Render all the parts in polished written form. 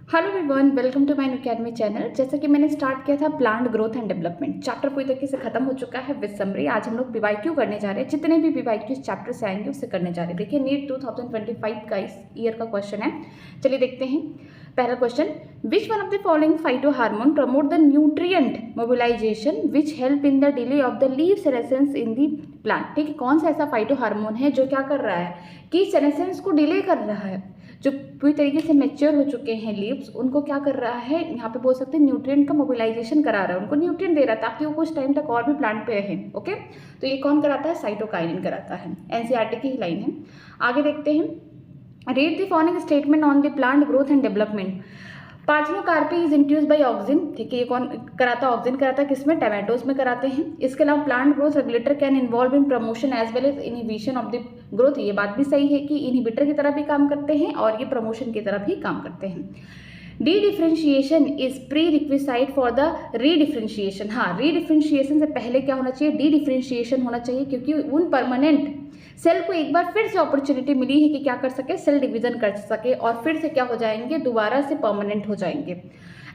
Hello everyone, welcome to my academy channel. जैसा कि मैंने स्टार्ट किया था plant growth and development, chapter पूरी तरीके से खत्म हो चुका है विद समरी। आज हम लोग पीवाईक्यू करने जा रहे हैं। जितने भी पीवाईक्यू इस चैप्टर से आएंगे उससे करने जा रहे हैं। देखिए, नीट 2025 का इस ईयर का क्वेश्चन है। चलिए देखते हैं। पहला question, which one of the following phyto hormone promote the nutrient mobilization which help in the delay of the leave senescence in the plant. ठीक है, कौन सा ऐसा फाइटो हार्मोन है जो क्या कर रहा है कि सेनेसेंस को डिले कर रहा है। जो पूरी तरीके से मैच्योर हो चुके हैं लीव्स, उनको क्या कर रहा है, यहाँ पे बोल सकते हैं न्यूट्रिएंट का मोबिलाइजेशन करा रहा है, उनको न्यूट्रिएंट दे रहा है ताकि वो कुछ टाइम तक और भी प्लांट पे रहें। ओके, तो ये कौन कराता है? साइटोकाइनिन कराता है। एनसीईआरटी की ही लाइन है। आगे देखते हैं। Read the following statement on the plant growth and development. Parthenocarpy is introduce by auxin. ठीक है, ये कौन कराता है? ऑक्सिन कराता है। किसमें? टमाटोज में कराते हैं। इसके अलावा plant growth regulator can involve in promotion as well as inhibition of the growth. ये बात भी सही है कि इनहिबिटर की तरह भी काम करते हैं और ये प्रमोशन की तरह भी काम करते हैं। D differentiation is pre requisite for the redifferentiation. हाँ, रीडिफ्रेंशिएशन से पहले क्या होना चाहिए? डी डिफ्रेंशिएशन होना चाहिए, क्योंकि उन परमानेंट सेल को एक बार फिर से अपॉर्चुनिटी मिली है कि क्या कर सके, सेल डिवीजन कर सके और फिर से क्या हो जाएंगे, दोबारा से परमानेंट हो जाएंगे।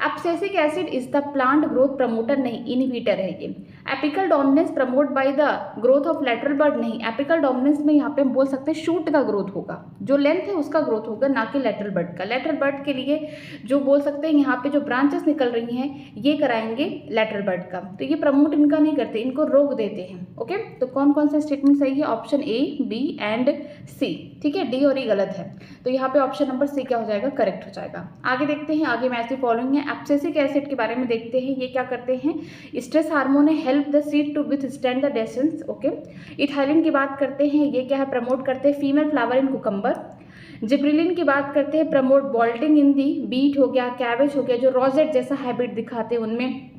Abscisic acid is the plant growth promoter, नहीं इनहिबिटर है ये। Apical dominance promote by the growth of lateral bud, नहीं। एपिकल डोमिनेंस में यहाँ पे हम बोल सकते हैं शूट का ग्रोथ होगा, जो लेंथ है उसका ग्रोथ होगा, ना कि लेटरल बड का। लेटरल बड के लिए जो बोल सकते हैं यहाँ पे जो ब्रांचेस निकल रही हैं ये कराएंगे लेटरल बड का, तो ये प्रमोट इनका नहीं करते, इनको रोक देते हैं। ओके, तो कौन कौन सा स्टेटमेंट सही है? ऑप्शन ए, बी एंड सी। ठीक है, डी और ई गलत है, तो यहाँ पे ऑप्शन नंबर सी क्या हो जाएगा? करेक्ट हो जाएगा। आगे देखते हैं। आगे मैच फॉलोइंग है। एब्सिसिक एसिड के बारे में देखते हैं। ये क्या करते हैं? स्ट्रेस हार्मोन है, help the seed to withstand the descents. Okay, ethylene की बात करते हैं। ये क्या है? प्रमोट करते हैं female flower in cucumber. Gibberellin की बात करते हैं, प्रमोट बॉल्टिंग इन दी बीट हो गया, कैबेज हो गया, जो रोजेट जैसा हैबिट दिखाते हैं उनमें।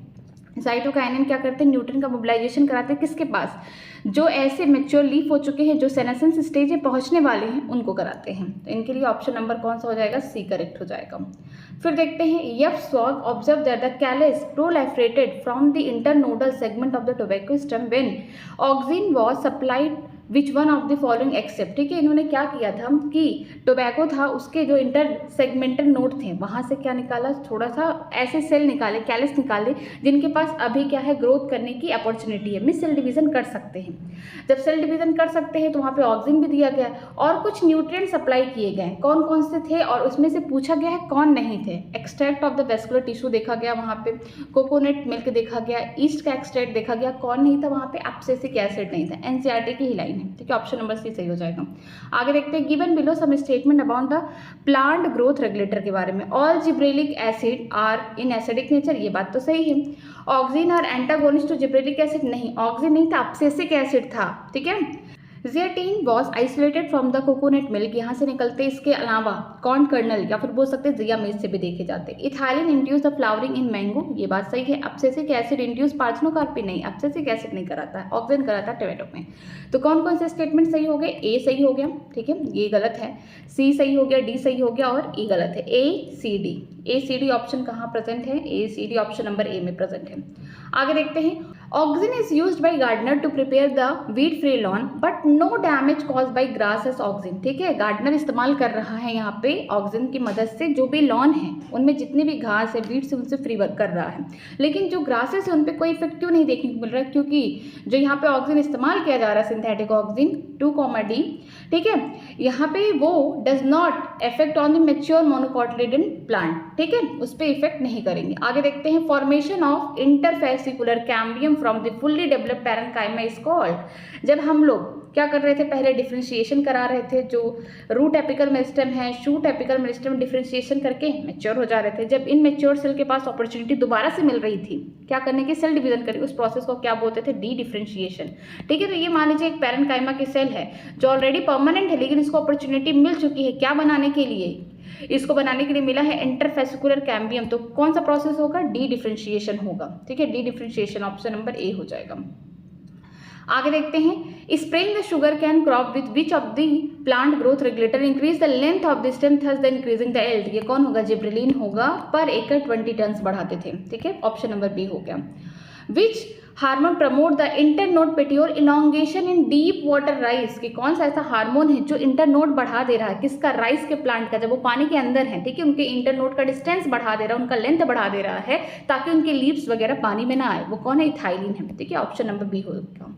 साइटोकाइनिन क्या करते हैं? न्यूट्रिएंट का मोबिलाइजेशन कराते हैं। किसके पास? जो ऐसे मैच्योर लीफ हो चुके हैं, जो सेनेसेंस स्टेज में पहुंचने वाले हैं, उनको कराते हैं। तो इनके लिए ऑप्शन नंबर कौन सा हो जाएगा? सी करेक्ट हो जाएगा। फिर देखते हैं। F Skoog observe that the callus proliferated from the internodal segment of the tobacco stem when auxin was supplied which one of the following except. ठीक है, इन्होंने क्या किया था कि टोबैको था, उसके जो इंटर सेगमेंटल नोड थे वहाँ से क्या निकाला, थोड़ा सा ऐसे सेल निकाले, कैलस निकाले, जिनके पास अभी क्या है, ग्रोथ करने की अपॉर्चुनिटी है, मीन सेल डिवीजन कर सकते हैं। जब सेल डिवीजन कर सकते हैं तो वहाँ पे ऑक्सिन भी दिया गया और कुछ न्यूट्रिएंट सप्लाई किए गए। कौन कौन से थे और उसमें से पूछा गया है कौन नहीं थे। Extract of the vascular tissue देखा गया वहाँ पे, कोकोनट मिल्क देखा गया, ईस्ट का एक्सट्रैक्ट देखा गया। कौन नहीं था वहाँ पे? एब्सिसिक एसिड नहीं था। एनसीईआरटी की ही लाइन है। ठीक है, ऑप्शन नंबर सी सही हो जाएगा। आगे देखते हैं। Given below some statement about the plant growth regulator के बारे में। All gibberellic acid are in acidic nature, ये बात तो सही है। Auxin are antagonist to gibberellic acid, नहीं, ऑक्सिन नहीं था, एब्सिसिक एसिड था। ठीक है। Zeatin was isolated from the coconut milk, यहाँ से निकलते इसके अलावा कॉर्न कर्नल या फिर बोल सकते हैं जिया मेज से भी देखे जाते। Ethylene induce the flowering in mango, ये बात सही है। एब्सिसिक एसिड इंड्यूस पार्थेनोकार्पी, नहीं, एब्सिसिक एसिड नहीं कराता है, ऑक्सिन कराता है टोमेटो में। तो कौन कौन से स्टेटमेंट सही हो गए? ए सही हो गया, ठीक है, ये गलत है। सी सही हो गया, डी सही हो गया और ई गलत है। A C D, A C D option कहाँ प्रेजेंट है? A C D option number A में प्रेजेंट है। आगे देखते हैं। Auxin is used by gardener to prepare the weed free lawn but no damage cause by grass as auxin. ठीक है, gardener इस्तेमाल कर रहा है यहाँ पे ऑक्सिन की मदद से जो भी लॉन है उनमें जितनी भी घास है वीड से उनसे फ्री वर्क कर रहा है, लेकिन जो ग्रासेस है उन पर कोई इफेक्ट क्यों नहीं देखने को मिल रहा है? क्योंकि जो यहाँ पे ऑक्सिन इस्तेमाल किया जा रहा है सिंथेटिक ऑक्सिन 2,D, ठीक है, यहाँ पे वो does not effect on the mature monocotyledon plant. ठीक है, उस पर इफेक्ट नहीं करेंगे। आगे देखते हैं। Formation of interfascicular cambium from the fully developed parenchyma is called. जब हम लोग क्या कर रहे थे, पहले डिफ्रेंशिएशन करा रहे थे, जो रूट एपिकल मेरिस्टेम है, शूट एपिकल मेरिस्टेम, डिफ्रेंशिएशन करके मैच्योर हो जा रहे थे। जब इन मैच्योर सेल के पास अपॉर्चुनिटी दोबारा से मिल रही थी क्या करने की, सेल डिवीजन करके, उस प्रोसेस को क्या बोलते थे? D differentiation. ठीक है, तो ये मान लीजिए एक पैरेन्काइमा की सेल है जो ऑलरेडी परमानेंट है, लेकिन इसको अपॉर्चुनिटी मिल चुकी है क्या बनाने के लिए? इसको बनाने के लिए मिला है इंटरफेसिकुलर कैम्बियम। तो कौन सा प्रोसेस होगा? डी डिफ्रेंशिएशन होगा। ठीक है, D differentiation option number A हो जाएगा। आगे देखते हैं। Spraying the sugarcane crop with which of the plant growth regulator increase the length of the stem thus the increasing the yield. ये कौन होगा? जिब्रेलिन होगा। पर एकड़ 20 टन बढ़ाते थे। ठीक है, ऑप्शन नंबर बी हो गया। Which hormone promote the internode petiole elongation in deep water rice, कि कौन सा ऐसा हार्मोन है जो इंटरनोड बढ़ा दे रहा है, किसका, राइस के प्लांट का, जब वो पानी के अंदर है, ठीक है, उनके इंटरनोड का डिस्टेंस बढ़ा दे रहा है, उनका लेंथ बढ़ा दे रहा है ताकि उनके लीव्स वगैरह पानी में ना आए। वो कौन है, इथाइलिन है, ठीक है, ऑप्शन नंबर बी होगा।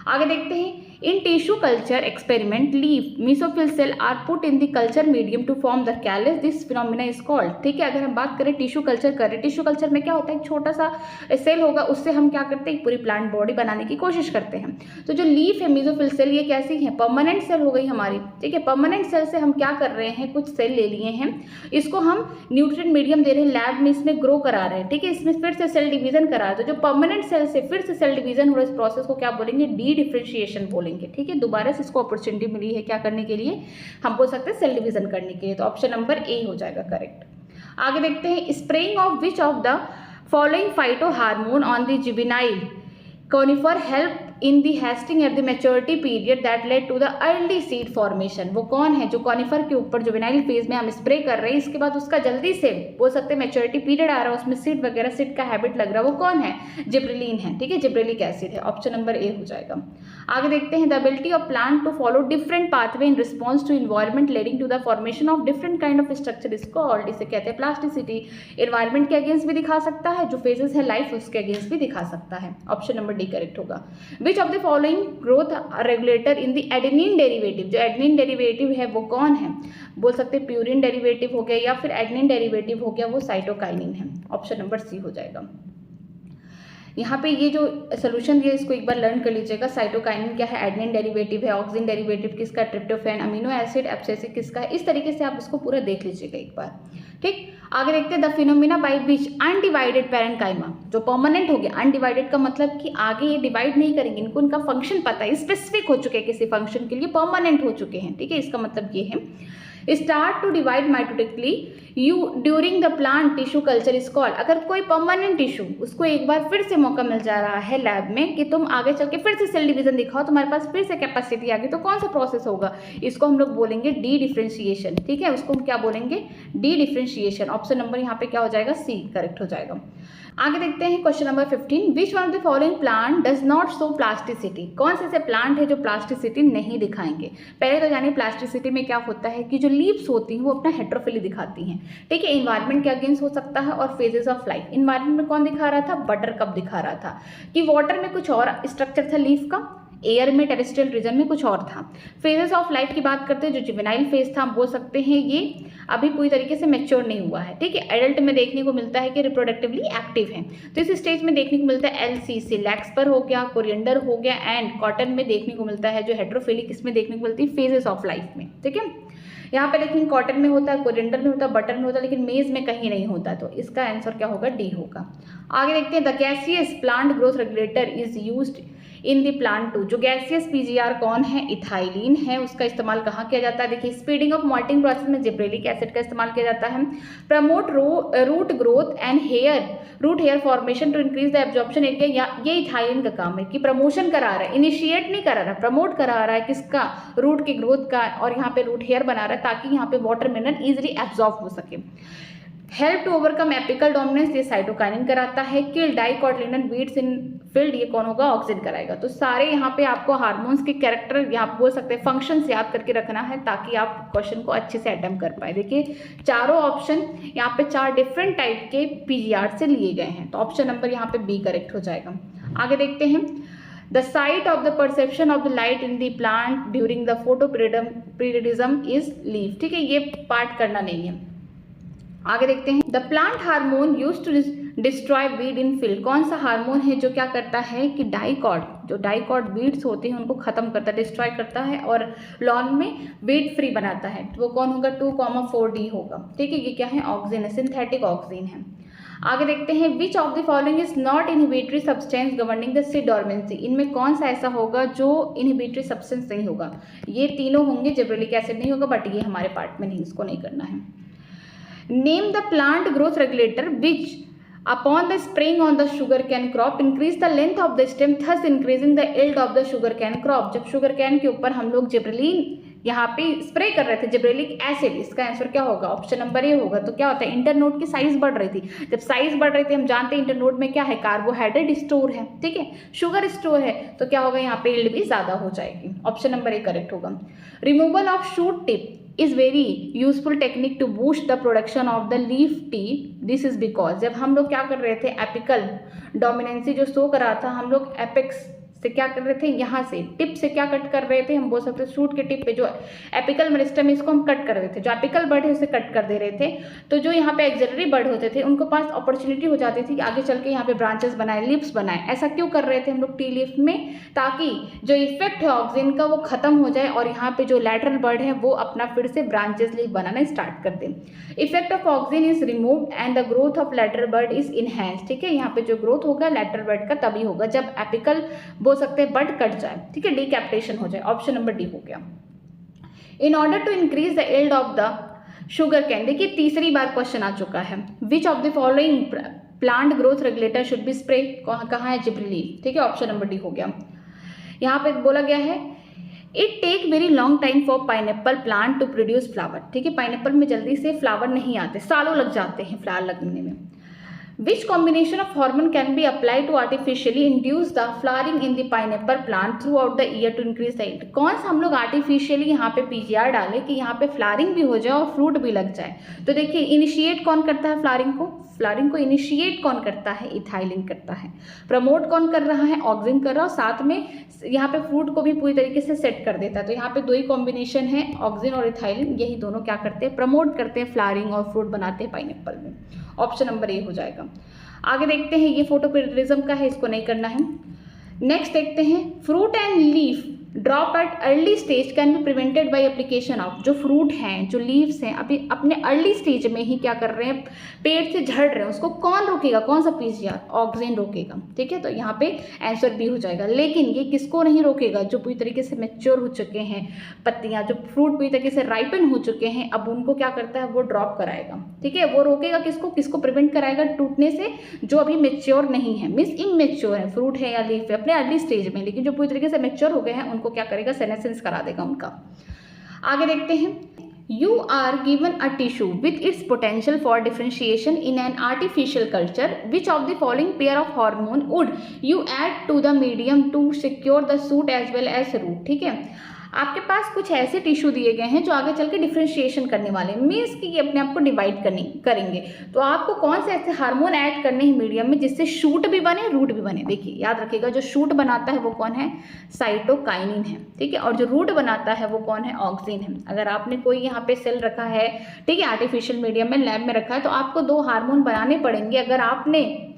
आगे देखते हैं, in tissue culture experiment leaf mesophyll cell are put in the culture medium to form the callus, this phenomena is called, ठीक है। अगर हम बात करें टिश्यू कल्चर करें, टिश्यू कल्चर में क्या होता है, एक छोटा सा सेल होगा, उससे हम क्या करते हैं, एक पूरी प्लांट बॉडी बनाने की कोशिश करते हैं। तो जो लीफ है मेसोफिल सेल, ये कैसी है, परमानेंट सेल हो गई हमारी, ठीक है। परमानेंट सेल से हम क्या कर रहे हैं, कुछ सेल ले लिए हैं, इसको हम न्यूट्रिएंट मीडियम दे रहे हैं, लैब में इसमें ग्रो करा रहे हैं, ठीक है, इसमें फिर से सेल डिवीजन करा रहे हैं। तो जो परमानेंट सेल से फिर से सेल डिवीजन हो रहा है, इस प्रोसेस को क्या बोलेंगे, डी डिफरेंशिएशन बोलेंगे, ठीक है। दोबारा से इसको अपॉर्चुनिटी मिली है क्या करने के लिए, हम बोल सकते हैं सेल डिवीजन करने के लिए, तो ऑप्शन नंबर ए हो जाएगा करेक्ट। आगे देखते हैं, spraying of which of the following phyto hormone on the juvenile conifer help in the hasting at the maturity period that led to the early seed formation। वो कौन है जो conifer के ऊपर जुवेनाइल फेज में हम स्प्रे कर रहे हैं, इसके बाद उसका जल्दी से बोल सकते हैं मैच्योरिटी पीरियड आ रहा है, उसमें सीड वगैरह, सीड का हैबिट लग रहा है, वो कौन है, जिब्रेलिन है, ठीक है, जिब्रेलिक एसिड है, ऑप्शन नंबर ए हो जाएगा। आगे देखते हैं, the ability of plant to follow different pathway in response to environment leading to the formation of different kind of structure is called, इसे कहते हैं प्लास्टिसिटी। इन्वायरमेंट के अगेंस्ट भी दिखा सकता है, जो फेजेस है लाइफ उसके अगेंस्ट भी दिखा सकता है, ऑप्शन नंबर डी करेक्ट होगा। विच of the following growth regulator in the adenine derivative, जो एडेनिन डेरिवेटिव है वो कौन है, बोल सकते हैं प्यूरिन डेरिवेटिव हो गया या फिर एडेनिन डेरिवेटिव हो गया, वो साइटोकाइनिन है, ऑप्शन नंबर सी हो जाएगा। यहाँ पे ये जो सोल्यूशन दिया इसको एक बार लर्न कर लीजिएगा। साइटोकाइनिन क्या है, एडेनिन डेरिवेटिव है, ऑक्सिन डेरिवेटिव किसका, ट्रिप्टोफैन, अमीनो एसिड एब्सिसिक किसका है, इस तरीके से आप इसको पूरा देख लीजिएगा एक बार, ठीक। आगे देखते हैं, the phenomena by which undivided parenchyma, जो परमानेंट हो गया, अनडिवाइडेड का मतलब कि आगे ये डिवाइड नहीं करेंगे, इनको इनका फंक्शन पता है, स्पेसिफिक हो चुके हैं किसी फंक्शन के लिए, परमानेंट हो चुके हैं, ठीक है, इसका मतलब ये है। Start to divide mitotically you during the plant tissue culture is called, अगर कोई परमानेंट टिश्यू, उसको एक बार फिर से मौका मिल जा रहा है लैब में कि तुम आगे चल के फिर से सेल डिवीजन दिखाओ, तुम्हारे पास फिर से कैपेसिटी आ गई, तो कौन सा प्रोसेस होगा, इसको हम लोग बोलेंगे डी डिफरेंशिएशन, ठीक है, उसको हम क्या बोलेंगे, डी डिफरेंशिएशन, ऑप्शन नंबर यहाँ पे क्या हो जाएगा, सी करेक्ट हो जाएगा। आगे देखते हैं question number 15, which one of the following plant does not show plasticity, कौन से ऐसे प्लांट है जो प्लास्टिसिटी नहीं दिखाएंगे। पहले तो जानिए प्लास्टिसिटी में क्या होता है कि जो लीव्स होती हैं वो अपना हेट्रोफिली दिखाती हैं, ठीक है, इन्वायरमेंट के अगेंस्ट हो सकता है और फेजेस ऑफ लाइफ। इन्वायरमेंट में कौन दिखा रहा था, बटर कप दिखा रहा था, कि वाटर में कुछ और स्ट्रक्चर था लीफ का, एयर में टेरेस्ट्रियल रीजन में कुछ और था। फेजेस ऑफ लाइफ की बात करते हैं, जो जुवेनाइल फेज था हम बोल सकते हैं ये अभी पूरी तरीके से मैच्योर नहीं हुआ है, ठीक है। एडल्ट में देखने को मिलता है कि रिप्रोडक्टिवली एक्टिव है, तो इस स्टेज में देखने को मिलता है एलसीसी, लैक्सपर हो गया, कोरिएंडर हो गया, एंड कॉटन में देखने को मिलता है जो हेट्रोफिलिक, इसमें देखने को मिलती है फेजेस ऑफ लाइफ में, ठीक है। यहाँ पे लेकिन कॉटन में होता है, कोरिएंडर में होता है, बटर में होता है, लेकिन मेज में कहीं नहीं होता, तो इसका आंसर क्या होगा, डी होगा। आगे देखते हैं, the gaseous plant growth regulator is used in the plant to, जो गैसियस पीजीआर कौन है, इथाइलिन है, उसका इस्तेमाल कहाँ किया जाता है, देखिए स्पीडिंग ऑफ मॉल्टिंग प्रोसेस में जिब्रेलिक एसिड का इस्तेमाल किया जाता है। Promote root growth and root hair formation to increase the absorption area, ये इथाइलिन का काम है कि प्रमोशन करा रहा है, इनिशिएट नहीं करा रहा, प्रमोट करा रहा है किसका, रूट के ग्रोथ का, और यहाँ पे रूट हेयर बना रहा है ताकि यहाँ पे वाटर मिनरल इजिली एब्जॉर्ब हो सके। Help to overcome apical dominance, ये साइटोकाइनिन कराता है। किल डाइकोटिलिडोन बीट्स इन फील्ड, ये कौन होगा, ऑक्सिन कराएगा। तो सारे यहाँ पे आपको हार्मोन्स के कैरेक्टर, यहाँ बोल सकते हैं फंक्शंस याद करके रखना है ताकि आप क्वेश्चन को अच्छे से अटेम्प्ट कर पाए। देखिए चारों ऑप्शन यहाँ पे 4 डिफरेंट टाइप के पीजीआर से लिए गए हैं, तो ऑप्शन नंबर यहाँ पे बी करेक्ट हो जाएगा। आगे देखते हैं, the site of the perception of the light in the plant during the photo periodism is leaf, ठीक है, ये पार्ट करना नहीं है। आगे देखते हैं, the plant hormone used to destroy weed in field, कौन सा हार्मोन है जो क्या करता है कि डाइकॉट, जो डाइकॉट वीड्स होते हैं उनको खत्म करता है, डिस्ट्रॉय करता है और लॉन में वीड फ्री बनाता है, तो वो कौन होगा, 2,4D होगा, ठीक है, ये क्या है, ऑक्सिन है, सिंथेटिक ऑक्सिन है। आगे देखते हैं, which of the following is not inhibitory substance governing the seed dormancy, इनमें कौन सा ऐसा होगा जो इनहिबिटरी सब्सटेंस नहीं होगा। ये तीनों होंगे, जिब्रेलिक एसिड नहीं होगा, बट ये हमारे पार्ट में नहीं, इसको नहीं करना है। Name the plant growth regulator which upon the spraying on the sugarcane crop increase the length of the stem thus increasing the yield of the sugarcane crop, जब sugar cane के ऊपर हम लोग gibberellin यहाँ पे spray कर रहे थे जिब्रेलिक एसिड, इसका आंसर क्या होगा? ऑप्शन नंबर ए होगा। तो क्या होता है, इंटरनोड की साइज बढ़ रही थी। जब साइज बढ़ रही थी, हम जानते हैं इंटरनोड में क्या है, कार्बोहाइड्रेट स्टोर है, ठीक है, शुगर स्टोर है, तो क्या होगा यहाँ पे यील्ड भी ज्यादा हो जाएगी। ऑप्शन नंबर ए करेक्ट होगा। Removal of shoot tip is very useful technique to boost the production of the leaf tea. This is because जब हम लोग क्या कर रहे थे, एपिकल डोमिनेंसी जो शो करा था, हम लोग एपेक्स से क्या कर रहे थे, यहाँ से टिप से क्या कट कर रहे थे, हम बोल सकते हैं शूट के टिप पे जो एपिकल मेरिस्टम है इसको हम कट कर रहे थे, जो एपिकल बर्ड है उसे कट कर दे रहे थे। तो जो यहाँ पे एक्सिलरी बर्ड होते थे उनको पास अपॉर्चुनिटी हो जाती थी कि आगे चल के यहाँ पे ब्रांचेस बनाए, लिप्स बनाए। ऐसा क्यों कर रहे थे हम लोग टी लीफ में? ताकि जो इफेक्ट है ऑक्सीजन का वो खत्म हो जाए और यहाँ पे जो लैटरल बर्ड है वो अपना फिर से ब्रांचेस लीफ बनाना स्टार्ट कर दे। Effect of oxygen is removed and the growth of lateral bird is enhanced. ठीक है, यहाँ पे जो ग्रोथ होगा लैटरल बर्ड का तभी होगा जब एपिकल बोल सकते हैं बर्ड कट जाए, ठीक है, डीकैपिटेशन हो जाए। ऑप्शन नंबर डी हो गया। In order to increase the yield of the sugarcane, देखिए तीसरी बार क्वेश्चन आ चुका है, which of the following plant growth regulator should be spray, कहाँ है, जिब्रेलिक, ठीक है, ऑप्शन नंबर डी हो गया। यहाँ पे बोला गया है it take very long time for pineapple plant to produce flower, ठीक है, पाइनएप्पल में जल्दी से फ्लावर नहीं आते, सालों लग जाते हैं फ्लावर लगने में। Which combination of hormone can be applied to artificially induce the flowering in the pineapple plant throughout the year to increase the yield? कौन सा हम लोग आर्टिफिशियली यहाँ पे पीजीआर डालें कि यहाँ पे फ्लावरिंग भी हो जाए और फ्रूट भी लग जाए? तो देखिए इनिशिएट कौन करता है फ्लावरिंग को? फ्लावरिंग को इनिशिएट कौन करता है? इथाइलिन करता है। प्रमोट कौन कर रहा है? ऑक्सिन कर रहा है, और साथ में यहाँ पे फ्रूट को भी पूरी तरीके से सेट कर देता है। तो यहाँ पे दो ही कॉम्बिनेशन है, ऑक्सिन और इथाइलिन, यही दोनों क्या करते हैं, प्रमोट करते हैं फ्लावरिंग और फ्रूट बनाते हैं पाइनएप्पल में। ऑप्शन नंबर ए हो जाएगा। आगे देखते हैं, ये फोटोपिरिज्म का है, इसको नहीं करना है। नेक्स्ट देखते हैं, fruit and leaf drop at early stage can be prevented by application of, जो फ्रूट हैं, जो लीव्स हैं, अभी अपने अर्ली स्टेज में ही क्या कर रहे हैं, पेड़ से झड़ रहे हैं, उसको कौन रोकेगा? कौन सा पीजीआर? ऑक्सिन रोकेगा, ठीक है। तो यहाँ पे आंसर बी हो जाएगा। लेकिन ये किसको नहीं रोकेगा? जो पूरी तरीके से मैच्योर हो चुके हैं पत्तियाँ, जो फ्रूट पूरी तरीके से राइपन हो चुके हैं, अब उनको क्या करता है, वो ड्रॉप कराएगा, ठीक है। वो रोकेगा किसको? किसको प्रिवेंट कराएगा टूटने से? जो अभी मेच्योर नहीं है, मीन्स इमेच्योर है, फ्रूट है या लीफ है, अपने अर्ली स्टेज में, लेकिन जो पूरी तरीके से मेच्योर हो गए हैं उनको क्या करेगा? सेनेसेंस करा देगा उनका। आगे देखते हैं, You are given a tissue with its potential for differentiation in an artificial culture. Which of the following pair of hormone would you add to the medium to secure the shoot as well as root? ठीक है, आपके पास कुछ ऐसे tissue दिए गए हैं जो आगे चल के डिफ्रेंशिएशन करने वाले, मीन्स कि ये अपने आप को डिवाइड करेंगे। तो आपको कौन से ऐसे हार्मोन ऐड करने हैं मीडियम में जिससे शूट भी बने, रूट भी बने? देखिए याद रखिएगा, जो शूट बनाता है वो कौन है? साइटोकाइनिन है, ठीक है, और जो रूट बनाता है वो कौन है? ऑक्सिन है। अगर आपने कोई यहाँ पे सेल रखा है, ठीक है, आर्टिफिशियल मीडियम में लैब में रखा है, तो आपको दो हार्मोन बनाने पड़ेंगे। अगर आपने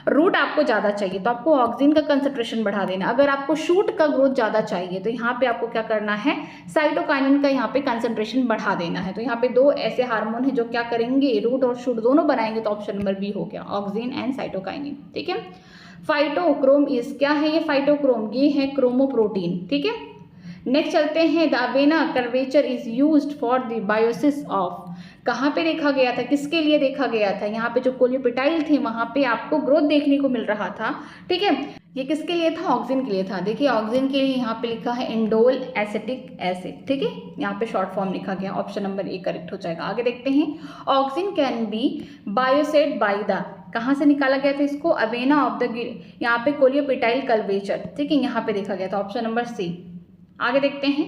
रूट आपको ज़्यादा चाहिए तो आपको ऑक्सिन का कंसंट्रेशन बढ़ा देना, अगर आपको शूट का ग्रोथ ज़्यादा चाहिए तो यहाँ पे आपको क्या करना है? साइटोकाइनिन का यहाँ पे कंसंट्रेशन बढ़ा देना है। तो यहाँ पे दो ऐसे हार्मोन है जो क्या करेंगे? रूट और शूट दोनों बनाएंगे। तो ऑप्शन नंबर बी हो गया, ऑक्सिन एंड साइटोकाइनिन, ठीक है। फाइटोक्रोम इज, क्या है ये फाइटोक्रोम? ये है क्रोमोप्रोटीन, ठीक है। नेक्स्ट चलते हैं, the Avena curvature is used for the Biosys of, कहाँ पे देखा गया था, किसके लिए देखा गया था? यहाँ पे जो कोलियोपेटाइल थे वहाँ पे आपको ग्रोथ देखने को मिल रहा था, ठीक है। ये किसके लिए था? ऑक्सिन के लिए था। देखिए ऑक्सिन के लिए यहाँ पे लिखा है इंडोल एसिटिक एसिड, ठीक है, यहाँ पे शॉर्ट फॉर्म लिखा गया। ऑप्शन नंबर ए करेक्ट हो जाएगा। आगे देखते हैं, auxin can be bioassayed by the, कहाँ से निकाला गया था इसको? अवेना ऑफ द, यहाँ पे कोलियोपेटाइल कल्वेचर, ठीक है, यहाँ पे देखा गया था। Option number C. आगे देखते हैं,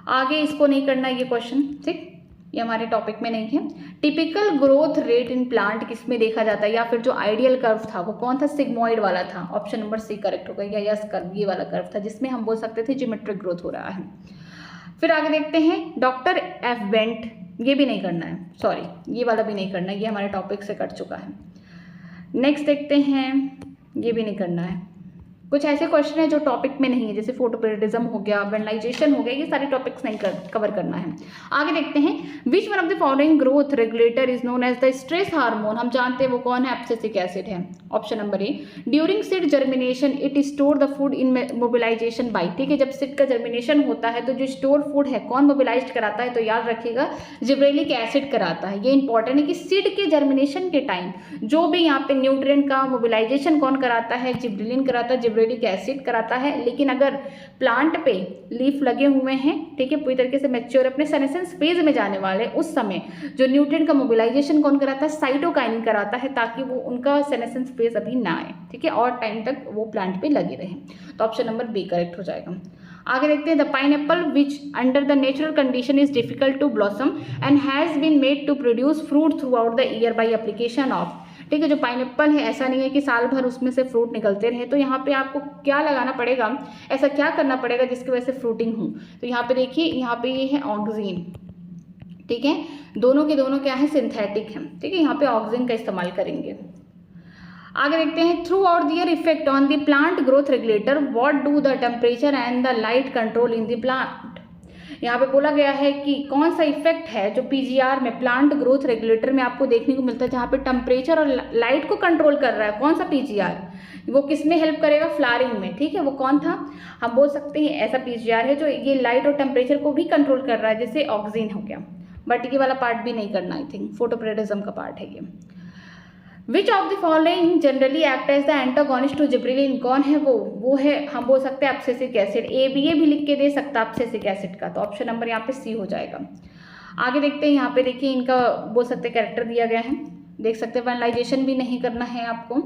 आगे इसको नहीं करना ये क्वेश्चन, ठीक, ये हमारे टॉपिक में नहीं है। Typical growth rate in plant किस में देखा जाता है, या फिर जो आइडियल कर्व था वो कौन था? सिग्मोइड वाला था। ऑप्शन नंबर सी करेक्ट होगा, या यस कर्व, ये वाला कर्व था जिसमें हम बोल सकते थे जियोमेट्रिक ग्रोथ हो रहा है। फिर आगे देखते हैं, डॉक्टर एफ बेंट, ये भी नहीं करना है, सॉरी ये वाला भी नहीं करना है, ये हमारे टॉपिक से कट चुका है। नेक्स्ट देखते हैं, ये भी नहीं करना है। कुछ ऐसे क्वेश्चन है जो टॉपिक में नहीं है, जैसे फोटोपिरिडिज्म हो गया, वेनलाइजेशन हो गया, ये सारे टॉपिक्स नहीं कवर करना है। आगे देखते हैं, which one of the following growth regulator is known as the stress hormone, हम जानते हैं वो कौन है? एब्सिसिक एसिड है। Option number A. During seed germination it store the food in mobilisation by, ठीक है, जब सीड का जर्मिनेशन होता है तो जो स्टोर फूड है कौन मोबिलाइज कराता है, तो याद रखिएगा जिब्रेलिक एसिड कराता है। ये इंपॉर्टेंट है कि सीड के जर्मिनेशन के टाइम जो भी यहाँ पे न्यूट्रिएंट का मोबिलाइजेशन कौन कराता है, जिब्रेलिन कराता है, जिब्रेलिक एसिड कराता है। लेकिन अगर प्लांट पे लीफ लगे हुए हैं, ठीक है, पूरी तरीके से मैच्योर अपने सेनेसेंस फेज में जाने वाले, उस समय जो न्यूट्रिएंट का मोबिलाइजेशन कौन कराता है, साइटोकाइनिन कराता है, ताकि वो उनका सेनेसेंस फेज अभी ना आए, ठीक है, और टाइम तक वो प्लांट पे लगे रहे। तो ऑप्शन नंबर बी करेक्ट हो जाएगा। आगे देखते हैं, the pineapple which under the natural condition is difficult to blossom and has been made to produce fruit throughout the year by application of, ठीक है, जो पाइनएप्पल है ऐसा नहीं है कि साल भर उसमें से फ्रूट निकलते रहे, तो यहाँ पे आपको क्या लगाना पड़ेगा, ऐसा क्या करना पड़ेगा जिसकी वजह से फ्रूटिंग हो। तो यहाँ पे देखिए, यहाँ पे ये है ऑक्सीन, ठीक है, दोनों के दोनों क्या है, सिंथेटिक है, ठीक है, यहाँ पे ऑक्सीजन का इस्तेमाल करेंगे। आगे देखते हैं, throughout their effect on the plant growth regulator what do the temperature and the light control in the plant. यहाँ पे बोला गया है कि कौन सा इफेक्ट है जो पीजीआर में, प्लांट ग्रोथ रेगुलेटर में आपको देखने को मिलता है, जहाँ पे टेम्परेचर और लाइट को कंट्रोल कर रहा है। कौन सा पीजीआर, वो किसमें हेल्प करेगा, फ्लावरिंग में, ठीक है, वो कौन था, हम बोल सकते हैं ऐसा पीजीआर है जो ये लाइट और टेम्परेचर को भी कंट्रोल कर रहा है, जैसे ऑक्सीजन हो गया। बट ये वाला पार्ट भी नहीं करना, आई थिंक फोटोपरेडिज्म का पार्ट है ये। Which of the following generally act as the antagonist to gibberellin, कौन है वो है, हम बोल सकते हैं abscisic acid. A B A भी लिख के दे सकता है एब्सिसिक एसिड का, तो ऑप्शन नंबर यहाँ पे सी हो जाएगा। आगे देखते हैं, यहाँ पे देखिए इनका बोल सकते हैं कैरेक्टर दिया गया है, देख सकते हैं। वैनलाइजेशन भी नहीं करना है आपको,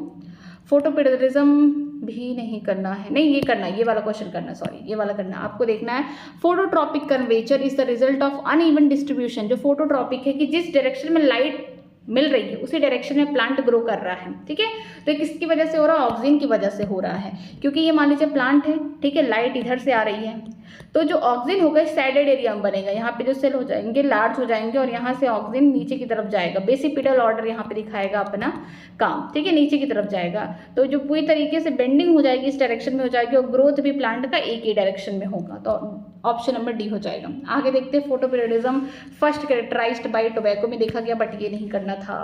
फोटोपरेडिज्म भी नहीं करना है, नहीं ये करना है, ये वाला क्वेश्चन करना, सॉरी ये वाला करना है, आपको देखना है phototropic curvature is the result of uneven distribution. जो फोटोट्रॉपिक है कि जिस डायरेक्शन में लाइट मिल रही है उसी डायरेक्शन में प्लांट ग्रो कर रहा है, ठीक है, तो किसकी वजह से हो रहा है, ऑक्सीजन की वजह से हो रहा है, क्योंकि ये मान लीजिए प्लांट है, ठीक है, लाइट इधर से आ रही है, तो जो ऑक्सीजन होगा सैडेड एरिया में बनेगा, यहाँ पे जो सेल हो जाएंगे लार्ज हो जाएंगे और यहाँ से ऑक्सीजन नीचे की तरफ जाएगा, बेसिपिटल ऑर्डर यहाँ पे दिखाएगा अपना काम, ठीक है, नीचे की तरफ जाएगा, तो जो पूरी तरीके से बेंडिंग हो जाएगी इस डायरेक्शन में हो जाएगी और ग्रोथ भी प्लांट का एक ही डायरेक्शन में होगा, तो ऑप्शन नंबर डी हो जाएगा। आगे देखते हैं, photoperiodism first characterised by tobacco में देखा गया, बट ये नहीं करना था।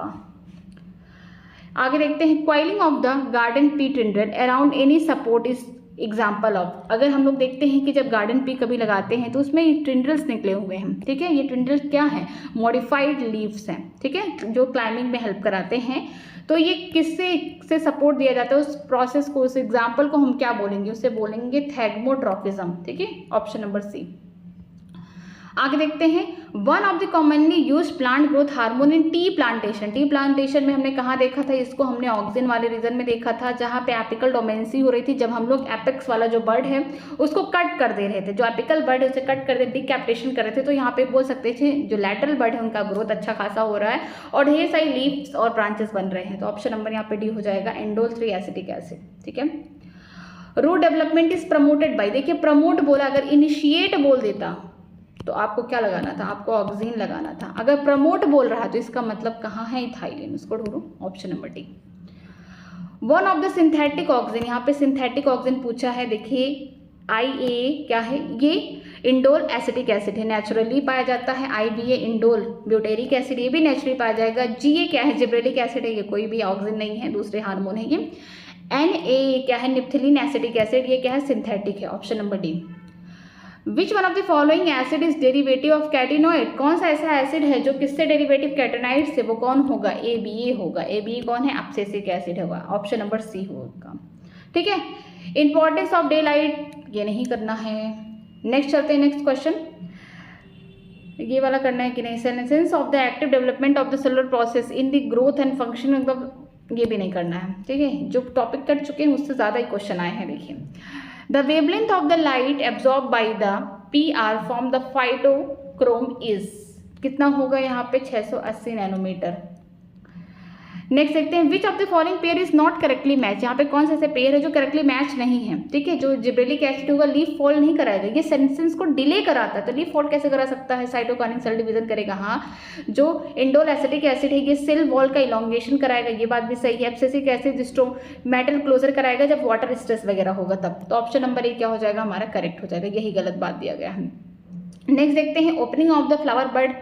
आगे देखते हैं, coiling of the garden pea टिंडल around any support is example of. अगर हम लोग देखते हैं कि जब गार्डन पी कभी लगाते हैं तो उसमें ट्रिंडल्स निकले हुए हैं, ठीक है, ये ट्रिंडल्स क्या है, मॉडिफाइड लीव्स हैं, ठीक है, जो क्लाइंबिंग में हेल्प कराते हैं। तो ये किससे से सपोर्ट दिया जाता है, उस प्रोसेस को, उस एग्जाम्पल को हम क्या बोलेंगे, उससे बोलेंगे थैग्मोट्रॉफिज्म, ठीक है, ऑप्शन नंबर सी। आगे देखते हैं, one of the commonly use plant growth hormone in tea plantation. Tea plantation में हमने कहाँ देखा था इसको, हमने ऑक्सीजन वाले रीजन में देखा था, जहाँ पे एपिकल डोमेंसी हो रही थी, जब हम लोग एपेक्स वाला जो बर्ड है उसको कट कर दे रहे थे, जो एपिकल बर्ड है उसे कट कर दे, डिकैप्टेशन कर रहे थे, तो यहाँ पे बोल सकते थे जो लैटरल बर्ड है उनका ग्रोथ अच्छा खासा हो रहा है और ढेर सारी लीव्स और ब्रांचेस बन रहे हैं, तो ऑप्शन नंबर यहाँ पे डी हो जाएगा, एंडोल 3 एसिटिक एसिड, ठीक है। Root development is promoted by, देखिए प्रमोट बोला, अगर इनिशिएट बोल देता तो आपको क्या लगाना था, आपको ऑक्सीजन लगाना था। अगर प्रमोट बोल रहा है तो इसका मतलब कहाँ है, इथाइलिन, उसको ढूंढो, option number D. One of the synthetic oxygen, यहाँ पे सिंथेटिक ऑक्सीजन पूछा है, देखिए IA क्या है, ये इंडोल एसिटिक एसिड है, नेचुरली पाया जाता है। IBA इंडोल ब्यूटेरिक एसिड, ये भी नेचुरली पाया जाएगा। GA क्या है, जिब्रेलिक एसिड है, ये कोई भी ऑक्सीजन नहीं है, दूसरे हार्मोन है ये। NA क्या है, निफ्थिलीन एसिटिक एसिड, ये क्या है, सिंथेटिक है, option number D. Which one of the following acid is derivative of carotenoid, कौन सा ऐसा एसिड है जो किससे डेरिवेटिव, कैटेनाइड से, वो कौन होगा, ABA होगा। ABA कौन है, एब्सिसिक एसिड होगा, ऑप्शन नंबर सी होगा, ठीक है। इंपॉर्टेंस ऑफ डे लाइट, ये नहीं करना है। नेक्स्ट चलते हैं, नेक्स्ट क्वेश्चन, ये वाला करना है कि नहीं, senescence of the active development of the cellular process in the growth and function of, ये भी नहीं करना है, ठीक है, जो टॉपिक कर चुके हैं उससे ज़्यादा ही क्वेश्चन आए हैं। देखिए, the wavelength of the light absorb by the PR from the phytochrome is, कितना होगा यहाँ पे, 680 नैनोमीटर। नेक्स्ट देखते हैं, which of the following pair is not correctly match, यहाँ पे कौन सा ऐसे पेयर है जो करेक्टली मैच नहीं है, ठीक है। जो जिब्रेलिक एसिड होगा लीफ फॉल नहीं कराएगा, ये सेनेसेंस को डिले कराता है, तो लीफ फॉल कैसे करा सकता है, साइटोकाइनिन सेल डिवीजन करेगा, हाँ। जो इंडोल एसिटिक एसिड है ये सेल वॉल का इलॉन्गेशन कराएगा, ये बात भी सही है। एब्सिसिक एसिड मेटल क्लोजर कराएगा जब वाटर स्ट्रेस वगैरह होगा तब, तो ऑप्शन नंबर ए क्या हो जाएगा हमारा, करेक्ट हो जाएगा, यही गलत बात दिया गया है। नेक्स्ट देखते हैं opening of the flower bird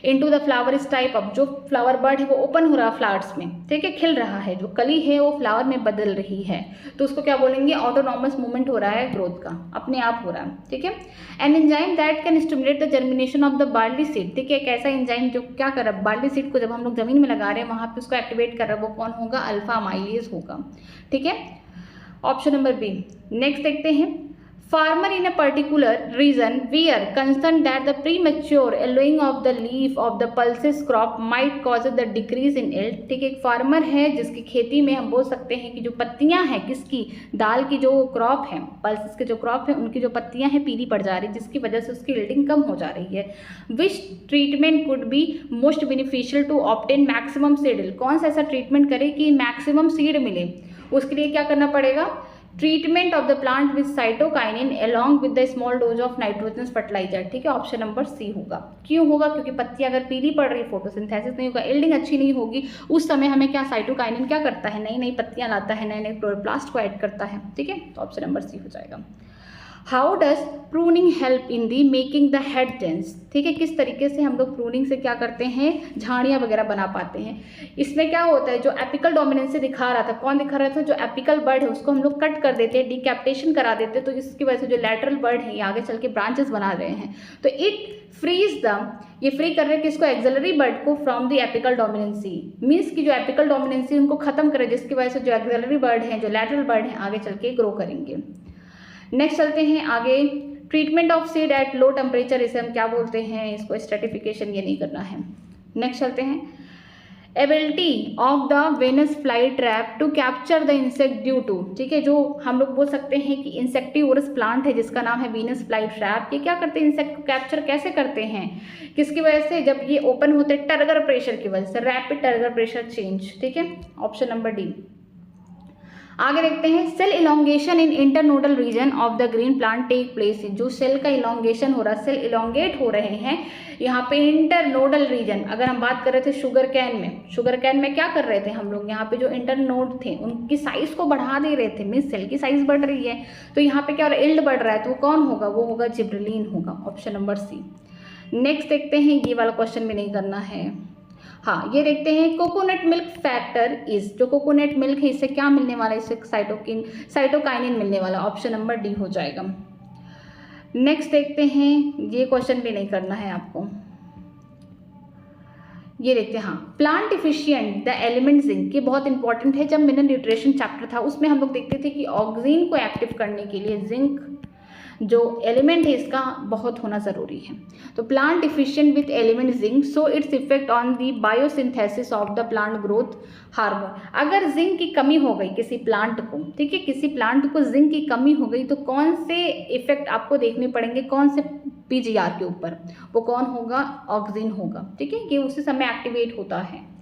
into the flower इस टाइप। अब जो फ्लावर बर्ड है वो ओपन हो रहा है फ्लावर्स में, ठीक है, खिल रहा है, जो कली है वो फ्लावर में बदल रही है, तो उसको क्या बोलेंगे, ऑटोनॉमस मूवमेंट हो रहा है ग्रोथ का, अपने आप हो रहा है, ठीक है। An enzyme that can stimulate the germination of the barley seed, ठीक है, एक ऐसा एंजाइम जो क्या कर रहा है, बार्ली सीड को जब हम लोग जमीन में लगा रहे हैं वहाँ पे उसको एक्टिवेट कर रहा है, वो कौन होगा, अल्फा अमाइलेज होगा, ठीक है, ऑप्शन नंबर बी। नेक्स्ट देखते हैं farmer in a particular region where concerned that the premature yellowing of the leaf of the pulses crop might cause the decrease in yield, ठीक है, एक फार्मर है जिसकी खेती में हम बोल सकते हैं कि जो पत्तियां हैं किसकी, दाल की जो क्रॉप है, पल्सेस के जो क्रॉप है उनकी जो पत्तियां हैं पीली पड़ जा रही है, जिसकी वजह से उसकी यील्डिंग कम हो जा रही है। Which treatment could be most beneficial to obtain maximum seed yield, कौन सा ऐसा ट्रीटमेंट करे कि मैक्सिमम सीड मिले, उसके लिए क्या करना पड़ेगा, treatment of the plant with cytokinin along with the small dose of nitrogen fertiliser, ठीक है, ऑप्शन नंबर सी होगा। क्यों होगा, क्योंकि पत्ती अगर पीली पड़ रही है, फोटोसिंथेसिस नहीं होगा, यील्डिंग अच्छी नहीं होगी, उस समय हमें क्या, साइटोकाइनिन क्या करता है, नई नई पत्तियां लाता है, नए नए क्लोरोप्लास्ट को ऐड करता है, ठीक है, तो ऑप्शन नंबर सी हो जाएगा। How does pruning help in the making the head dense, ठीक है, किस तरीके से हम लोग प्रूनिंग से क्या करते हैं, झाड़ियाँ वगैरह बना पाते हैं। इसमें क्या होता है, जो एपिकल डोमिनेंस दिखा रहा था, कौन दिखा रहा था, जो एपिकल बर्ड है उसको हम लोग कट कर देते हैं, डिकैप्टेशन करा देते हैं, तो इसकी वजह से जो लैटरल बर्ड है ये आगे चल के ब्रांचेस बना रहे हैं, तो इट फ्रीज द, ये फ्री कर रहे हैं किसको, एक्सिलरी बर्ड को from the apical dominancy, means की जो एपिकल डोमिनेंसी उनको खत्म करे, जिसकी वजह से जो एक्सिलरी बर्ड है, जो लैटरल बर्ड है आगे चल के ग्रो करेंगे। नेक्स्ट चलते हैं आगे, treatment of seed at low temperature, इसे हम क्या बोलते हैं, इसको स्ट्रेटिफिकेशन ये नहीं करना है। नेक्स्ट चलते हैं, ability of the Venus fly trap to capture the insect due to, ठीक है, जो हम लोग बोल सकते हैं कि इंसेक्टिवोरस प्लांट है जिसका नाम है वीनस फ्लाई ट्रैप, ये क्या करते हैं, इंसेक्ट को कैप्चर कैसे करते हैं, किसकी वजह से, जब ये ओपन होते हैं टर्गर प्रेशर की वजह से, रैपिड टर्गर प्रेशर चेंज, ठीक है, ऑप्शन नंबर डी। आगे देखते हैं, cell elongation in internodal region of the green plant take place, जो सेल का इलोंगेशन हो रहा है, सेल इलोंगेट हो रहे हैं यहाँ पे इंटरनोडल रीजन। अगर हम बात कर रहे थे शुगर कैन में क्या कर रहे थे हम लोग, यहाँ पे जो इंटरनोड थे उनकी साइज को बढ़ा दे रहे थे, मीन्स सेल की साइज बढ़ रही है, तो यहाँ पे क्या हो रहा है, यील्ड बढ़ रहा है, तो वो कौन होगा, वो होगा जिब्रेलिन होगा, ऑप्शन नंबर सी। नेक्स्ट देखते हैं, ये वाला क्वेश्चन भी नहीं करना है, हाँ ये देखते हैं, कोकोनट मिल्क फैक्टर इज, जो कोकोनट मिल्क है इससे क्या मिलने वाला है, इससे साइटोकाइनिन मिलने वाला, ऑप्शन नंबर डी हो जाएगा। नेक्स्ट देखते हैं, ये क्वेश्चन भी नहीं करना है आपको, ये देखते हैं, हाँ plant efficient the element zinc, ये बहुत इंपॉर्टेंट है, जब मिनरल न्यूट्रिशन चैप्टर था उसमें हम लोग देखते थे कि ऑक्सीजन को एक्टिव करने के लिए जिंक जो एलिमेंट है इसका बहुत होना ज़रूरी है। तो plant efficient with element zinc, so its effect on the biosynthesis of the plant growth hormone. अगर जिंक की कमी हो गई किसी प्लांट को, ठीक है, किसी प्लांट को जिंक की कमी हो गई तो कौन से इफेक्ट आपको देखने पड़ेंगे, कौन से पीजीआर के ऊपर, वो कौन होगा, ऑक्सीजन होगा, ठीक है, ये उसी समय एक्टिवेट होता है।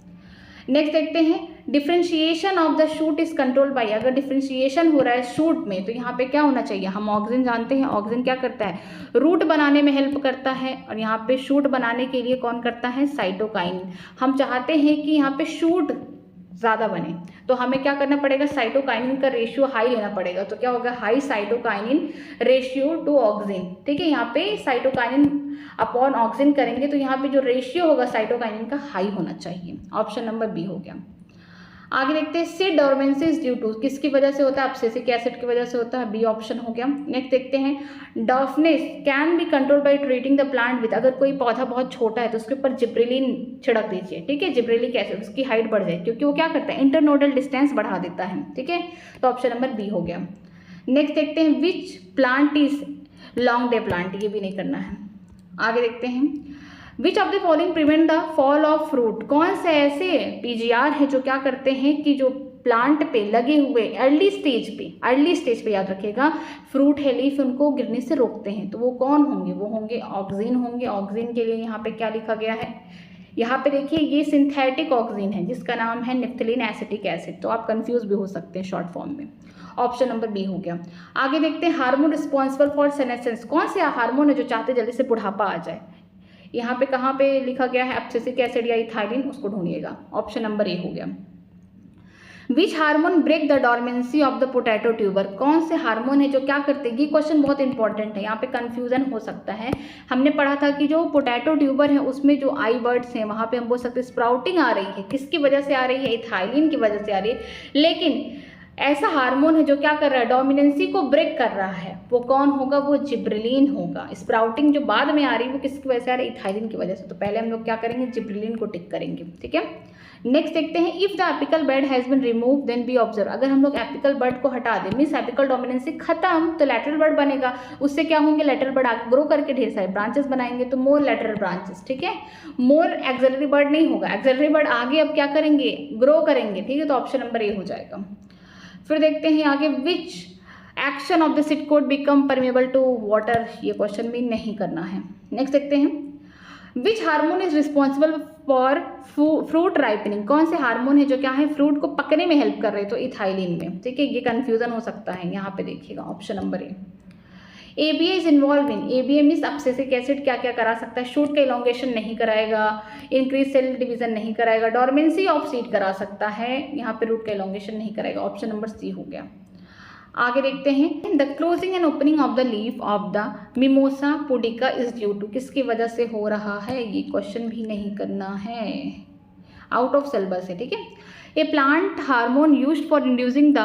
नेक्स्ट देखते हैं, differentiation of the shoot is control by, अगर डिफ्रेंशिएशन हो रहा है शूट में तो यहाँ पे क्या होना चाहिए, हम ऑक्सीजन जानते हैं, ऑक्सीजन क्या करता है, रूट बनाने में हेल्प करता है, और यहाँ पे शूट बनाने के लिए कौन करता है, साइटोकाइनिन। हम चाहते हैं कि यहाँ पे शूट ज़्यादा बने तो हमें क्या करना पड़ेगा, साइटोकाइनिन का रेशियो हाई लेना पड़ेगा, तो क्या होगा, high cytokinin ratio two oxygen, ठीक है, यहाँ पे साइटोकाइनिन अपॉन ऑक्सीजन करेंगे तो यहाँ पे जो रेशियो होगा साइटोकाइनिन का हाई होना चाहिए, ऑप्शन नंबर बी हो गया। आगे देखते हैं, सीड डोरमेंसी ड्यू टू, किसकी वजह से होता है, एब्सिसिक एसिड की वजह से होता है, बी ऑप्शन हो गया। नेक्स्ट देखते हैं, डॉफनेस can be control by treating the plant with, अगर कोई पौधा बहुत छोटा है तो उसके ऊपर जिब्रेलिन छिड़क दीजिए, ठीक है, जिब्रेलिक एसिड, उसकी हाइट बढ़ जाए, क्योंकि वो क्या करता है, इंटरनोडल डिस्टेंस बढ़ा देता है, ठीक है, तो ऑप्शन नंबर बी हो गया। नेक्स्ट देखते हैं, which plant is long day plant, ये भी नहीं करना है। आगे देखते हैं, which of the following prevent the fall of fruit, कौन से ऐसे पीजीआर है जो क्या करते हैं कि जो प्लांट पे लगे हुए अर्ली स्टेज पे याद रखिएगा, फ्रूट है, लीफ, उनको गिरने से रोकते हैं, तो वो कौन होंगे, वो होंगे ऑक्सीजन होंगे। ऑक्सीजन के लिए यहाँ पे क्या लिखा गया है, यहाँ पे देखिए ये सिंथेटिक ऑक्सीजन है जिसका नाम है नेफ्थलीन एसिटिक एसिड, तो आप कंफ्यूज भी हो सकते हैं शॉर्ट फॉर्म में, ऑप्शन नंबर बी हो गया। आगे देखते हैं, हार्मोन रिस्पॉन्सिबल फॉर सेनेसेंस, कौन से हार्मोन है जो चाहते जल्दी से बुढ़ापा आ जाए, यहाँ पे कहाँ पे लिखा गया है, एब्सिसिक एसिड या इथाइलिन, उसको ढूंढिएगा, ऑप्शन नंबर ए हो गया। Which hormone break the dormancy of the potato tuber, कौन से हार्मोन है जो क्या करते हैं, ये क्वेश्चन बहुत इंपॉर्टेंट है, यहाँ पे कंफ्यूजन हो सकता है। हमने पढ़ा था कि जो पोटैटो ट्यूबर है उसमें जो आई बर्ड्स हैं वहाँ पे हम बोल सकते हैं स्प्राउटिंग आ रही है, किसकी वजह से आ रही है, इथाइलिन की वजह से आ रही है। लेकिन ऐसा हार्मोन है जो क्या कर रहा है, डोमिनेंसी को ब्रेक कर रहा है, वो कौन होगा, वो जिब्रेलिन होगा। स्प्राउटिंग जो बाद में आ रही है वो किसकी वजह से आ रही है, इथाइलिन की वजह से। तो पहले हम लोग क्या करेंगे, जिब्रेलिन को टिक करेंगे, ठीक है। नेक्स्ट देखते हैं, if the apical bud has been remove then be observe, अगर हम लोग एपिकल बर्ड को हटा दें मीन्स एपिकल डोमिनेंसी खत्म, तो लैटरल बर्ड बनेगा। उससे क्या होंगे, लैटरल बर्ड आगे ग्रो करके ढेर सारे ब्रांचेस बनाएंगे, तो मोर लैटरल ब्रांचेस, ठीक है। मोर एक्सिलरी बर्ड नहीं होगा, एक्सिलरी बर्ड आगे अब क्या करेंगे, ग्रो करेंगे, ठीक है। तो ऑप्शन नंबर ए हो जाएगा। फिर देखते हैं आगे, which action of the seed coat become permeable to water, ये क्वेश्चन भी नहीं करना है। नेक्स्ट देखते हैं, which hormone is responsible for fruit ripening, कौन से हार्मोन है जो क्या है फ्रूट को पकने में हेल्प कर रहे हैं, तो इथाइलिन में, ठीक है। ये कंफ्यूजन हो सकता है, यहाँ पे देखिएगा option number A. ABA is involve in, ABA means abscisic acid क्या क्या करा सकता है, शूट का इलोंगेशन नहीं कराएगा, इंक्रीज सेल डिवीजन नहीं कराएगा, डॉर्मेंसी ऑफ सीड करा सकता है, यहाँ पे रूट का इलोंगेशन नहीं कराएगा, ऑप्शन नंबर सी हो गया। आगे देखते हैं, the closing and opening of the leaf of the Mimosa pudica is due to, किसकी वजह से हो रहा है, ये क्वेश्चन भी नहीं करना है, आउट ऑफ सिलेबस है, ठीक है। A plant hormone used for inducing the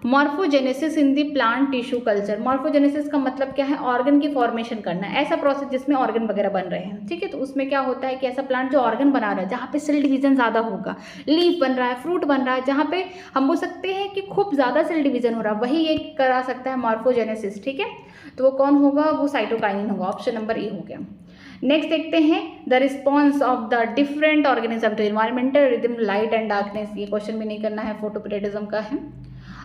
morphogenesis in the plant tissue culture, morphogenesis का मतलब क्या है, ऑर्गन की फॉर्मेशन करना, ऐसा प्रोसेस जिसमें ऑर्गन वगैरह बन रहे हैं, ठीक है। तो उसमें क्या होता है कि ऐसा प्लांट जो ऑर्गन बना रहा है, जहाँ पे सेल डिवीजन ज़्यादा होगा, लीफ बन रहा है, फ्रूट बन रहा है, जहाँ पे हम बोल सकते हैं कि खूब ज़्यादा सेल डिवीजन हो रहा है, वही ये करा सकता है मॉर्फोजेनेसिस, ठीक है। तो वो कौन होगा, वो साइटोकाइनिन होगा, ऑप्शन नंबर ए हो गया। नेक्स्ट देखते हैं, the response of the different organism to environmental rhythm light and darkness, ये क्वेश्चन भी नहीं करना है, फोटोपीरियडिज्म का है।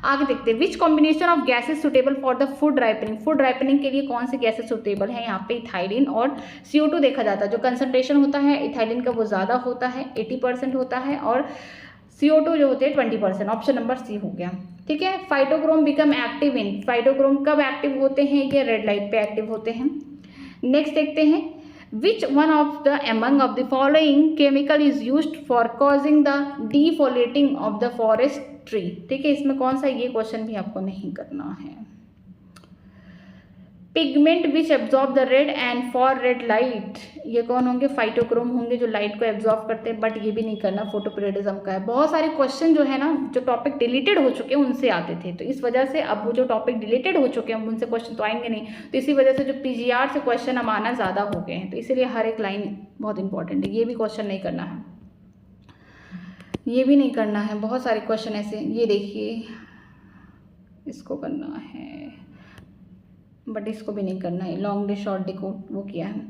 आगे देखते हैं, which combination of gases suitable for the food ripening, food ripening के लिए कौन से गैसेज सुटेबल है, यहाँ पे इथाइलिन और CO2 देखा जाता है। जो कंसंट्रेशन होता है इथाइलिन का वो ज़्यादा होता है, 80% होता है, और CO2 जो होते हैं 20%, ऑप्शन नंबर सी हो गया, ठीक है। Phytochrome become active in, phytochrome कब एक्टिव होते हैं, ये रेड लाइट पे एक्टिव होते हैं। नेक्स्ट देखते हैं, which one of the among of the following chemical is used for causing the defoliating of the forest tree, ठीक है। इसमें कौन सा, ये क्वेश्चन भी आपको नहीं करना है। Pigment which absorb the red and for red light, ये कौन होंगे, फाइटोक्रोम होंगे जो लाइट को एब्जॉर्ब करते हैं, बट ये भी नहीं करना, फोटोपीरियडिज्म का है। बहुत सारे क्वेश्चन जो है ना, जो टॉपिक डिलीटेड हो चुके हैं उनसे आते थे, तो इस वजह से अब वो जो टॉपिक डिलीटेड हो चुके हैं उनसे क्वेश्चन तो आएंगे नहीं, तो इसी वजह से जो PGR से क्वेश्चन अब आना ज़्यादा हो गए हैं, तो इसीलिए हर एक लाइन बहुत इंपॉर्टेंट है। ये भी क्वेश्चन नहीं करना है, ये भी नहीं करना है, बहुत सारे क्वेश्चन ऐसे, ये देखिए इसको करना है, बट इसको भी नहीं करना है, लॉन्ग डे शॉर्ट डे को वो किया है।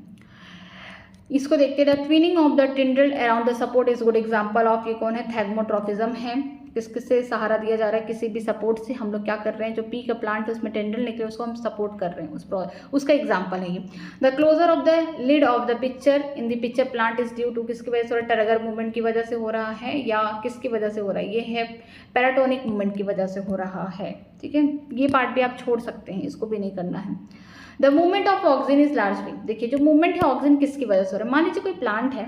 इसको देखते हैं, the twinning of the टिंडल around the support is good example of, ये कौन है, थैगमोट्रॉफिज्म है। किससे सहारा दिया जा रहा है, किसी भी सपोर्ट से हम लोग क्या कर रहे हैं, जो पी का प्लांट है उसमें टेंडल निकले उसको हम सपोर्ट कर रहे हैं, उसका एग्जाम्पल है ये। The closure of the lid of the pitcher in the pitcher plant is due to, किसकी वजह से हो रहा है, टरगर मूवमेंट की वजह से हो रहा है, या किसकी वजह से हो रहा है, ये है पैराटोनिक मूवमेंट की वजह से हो रहा है, ठीक है। ये पार्ट भी आप छोड़ सकते हैं, इसको भी नहीं करना है। The movement of oxygen is largely, देखिए जो मूवमेंट है ऑक्सीजन किसकी वजह से हो रहा है, मान लीजिए कोई प्लांट है,